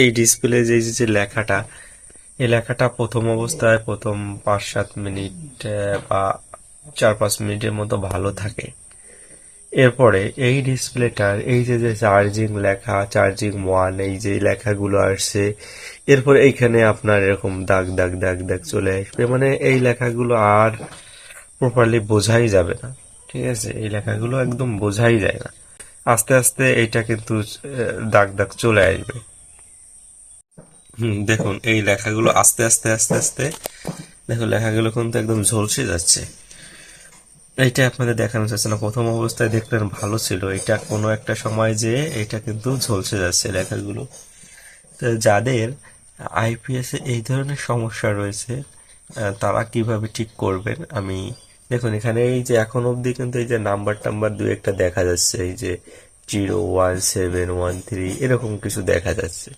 এই ডিসপ্লে যে লেখাটা, এই লেখাটা প্রথম অবস্থায় প্রথম 5-7 মিনিট বা 4-5 মিনিটের মতো ভালো থাকে। এরপরে এই ডিসপ্লেটার এই যে চার্জিং লেখা, চার্জিং ওয়ান, এই যে লেখাগুলো আসছে, এরপর এইখানে আপনার এরকম দাগ দাগ দাগ দাগ চলে আসবে, মানে এই লেখাগুলো আর প্রপারলি বোঝাই যাবে না। ঠিক আছে, এই লেখাগুলো একদম বোঝাই যায় না। আস্তে আস্তে এইটা কিন্তু দাগ দাগ চলে আসবে। দেখুন এই লেখাগুলো আস্তে আস্তে আস্তে আস্তে, দেখুন লেখাগুলো কিন্তু একদম ঝলসে যাচ্ছে। এইটা আপনাদের দেখানো যাচ্ছে না, প্রথম অবস্থায় দেখলেন ভালো ছিল, এটা কোনো একটা সময় যে এটা কিন্তু ঝলসে যাচ্ছে লেখাগুলো। তো যাদের আইপিএস এ এই ধরনের সমস্যা রয়েছে, তারা কিভাবে ঠিক করবেন, আমি দেখুন এখানে এই যে এখন অবধি কিন্তু এই যে নাম্বার টাম্বার দু একটা দেখা যাচ্ছে, এই যে 017113 এরকম কিছু দেখা যাচ্ছে।